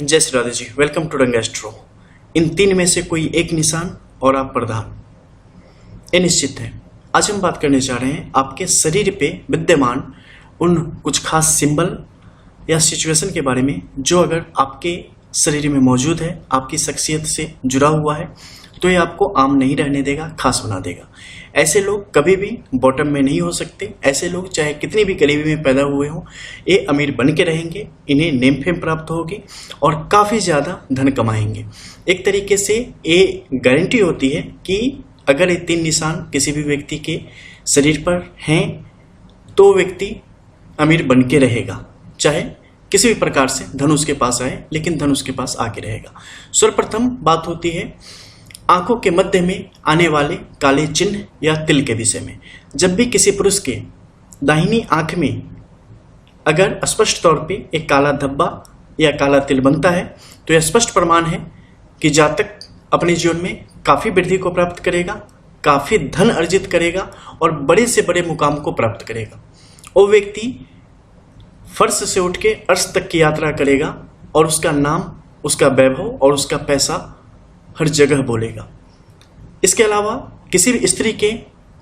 जय Shri Radhe ji. Welcome to रंग astro. इन तीन में से कोई एक निशान और आप प्रधान, ये निश्चित है। आज हम बात करने जा रहे हैं आपके शरीर पे विद्यमान उन कुछ खास सिंबल या सिचुएशन के बारे में जो अगर आपके शरीर में मौजूद है, आपकी शख्सियत से जुड़ा हुआ है, तो ये आपको आम नहीं रहने देगा, खास बना देगा। ऐसे लोग कभी भी बॉटम में नहीं हो सकते। ऐसे लोग चाहे कितनी भी गरीबी में पैदा हुए हों, ये अमीर बन के रहेंगे, इन्हें नेम फेम प्राप्त होगी और काफ़ी ज़्यादा धन कमाएंगे। एक तरीके से ये गारंटी होती है कि अगर ये तीन निशान किसी भी व्यक्ति के शरीर पर हैं तो व्यक्ति अमीर बन के रहेगा, चाहे किसी भी प्रकार से धन उसके पास आए, लेकिन धन उसके पास आके रहेगा। सर्वप्रथम बात होती है आंखों के मध्य में आने वाले काले चिन्ह या तिल के विषय में। जब भी किसी पुरुष के दाहिनी आंख में अगर स्पष्ट तौर पे एक काला धब्बा या काला तिल बनता है तो यह स्पष्ट प्रमाण है कि जातक अपने जीवन में काफ़ी वृद्धि को प्राप्त करेगा, काफ़ी धन अर्जित करेगा और बड़े से बड़े मुकाम को प्राप्त करेगा। वो व्यक्ति फर्श से उठ के अर्श तक की यात्रा करेगा और उसका नाम, उसका वैभव और उसका पैसा हर जगह बोलेगा। इसके अलावा किसी भी स्त्री के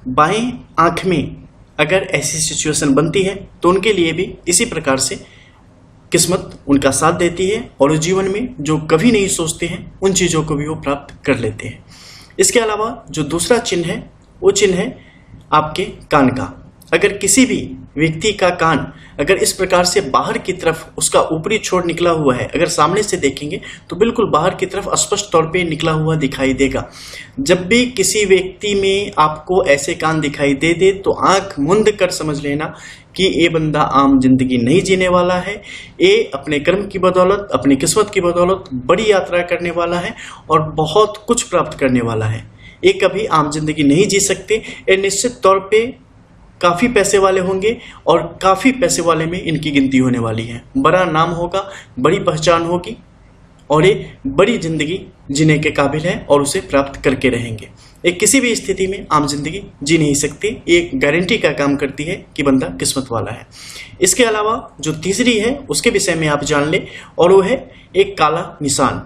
बाएं आंख में अगर ऐसी सिचुएशन बनती है तो उनके लिए भी इसी प्रकार से किस्मत उनका साथ देती है और उस जीवन में जो कभी नहीं सोचते हैं उन चीज़ों को भी वो प्राप्त कर लेते हैं। इसके अलावा जो दूसरा चिन्ह है वो चिन्ह है आपके कान का। अगर किसी भी व्यक्ति का कान अगर इस प्रकार से बाहर की तरफ उसका ऊपरी छोर निकला हुआ है, अगर सामने से देखेंगे तो बिल्कुल बाहर की तरफ स्पष्ट तौर पे निकला हुआ दिखाई देगा। जब भी किसी व्यक्ति में आपको ऐसे कान दिखाई दे तो आंख मूंद कर समझ लेना कि ये बंदा आम जिंदगी नहीं जीने वाला है। ये अपने कर्म की बदौलत, अपनी किस्मत की बदौलत बड़ी यात्रा करने वाला है और बहुत कुछ प्राप्त करने वाला है। ये कभी आम जिंदगी नहीं जी सकते। ये निश्चित तौर पे काफ़ी पैसे वाले होंगे और काफ़ी पैसे वाले में इनकी गिनती होने वाली है। बड़ा नाम होगा, बड़ी पहचान होगी और ये बड़ी जिंदगी जीने के काबिल है और उसे प्राप्त करके रहेंगे। एक किसी भी स्थिति में आम जिंदगी जी नहीं सकती। ये गारंटी का काम करती है कि बंदा किस्मत वाला है। इसके अलावा जो तीसरी है उसके विषय में आप जान ले और वो है एक काला निशान,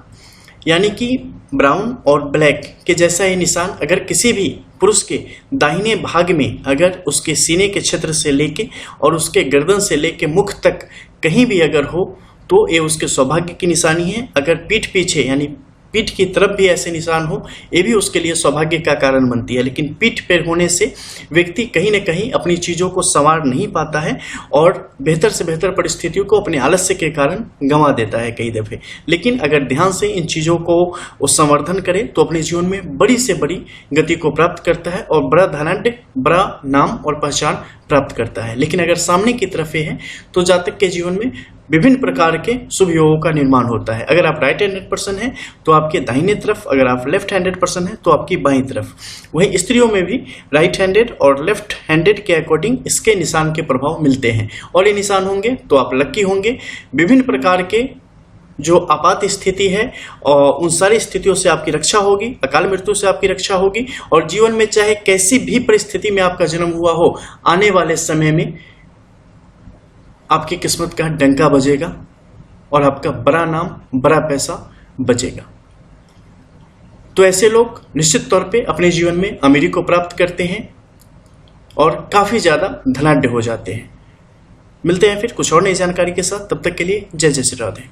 यानी कि ब्राउन और ब्लैक के जैसा ये निशान अगर किसी भी पुरुष के दाहिने भाग में अगर उसके सीने के क्षेत्र से लेके और उसके गर्दन से लेके मुख तक कहीं भी अगर हो तो ये उसके सौभाग्य की निशानी है। अगर पीठ पीछे यानी पीठ की तरफ भी ऐसे निशान हो, ये भी उसके लिए सौभाग्य का कारण बनती है। लेकिन पीठ पर होने से व्यक्ति कहीं न कहीं अपनी चीज़ों को संवार नहीं पाता है और बेहतर से बेहतर परिस्थितियों को अपने आलस्य के कारण गंवा देता है कई दफ़े। लेकिन अगर ध्यान से इन चीज़ों को वो संवर्धन करे तो अपने जीवन में बड़ी से बड़ी गति को प्राप्त करता है और बड़ा धनाढ्य, बड़ा नाम और पहचान प्राप्त करता है। लेकिन अगर सामने की तरफ है तो जातक के जीवन में विभिन्न प्रकार के शुभ योगों का निर्माण होता है। अगर आप राइट हैंडेड पर्सन हैं तो आपके दाहिने तरफ, अगर आप लेफ्ट हैंडेड पर्सन हैं तो आपकी बाईं तरफ। वहीं स्त्रियों में भी राइट हैंडेड और लेफ्ट हैंडेड के अकॉर्डिंग इसके निशान के प्रभाव मिलते हैं और ये निशान होंगे तो आप लक्की होंगे। विभिन्न प्रकार के जो आपात स्थिति है और उन सारी स्थितियों से आपकी रक्षा होगी, अकाल मृत्यु से आपकी रक्षा होगी और जीवन में चाहे कैसी भी परिस्थिति में आपका जन्म हुआ हो, आने वाले समय में आपकी किस्मत का डंका बजेगा और आपका बड़ा नाम, बड़ा पैसा बचेगा। तो ऐसे लोग निश्चित तौर पे अपने जीवन में अमीरी को प्राप्त करते हैं और काफ़ी ज़्यादा धनाढ्य हो जाते हैं। मिलते हैं फिर कुछ और नई जानकारी के साथ। तब तक के लिए जय जय श्री राधे।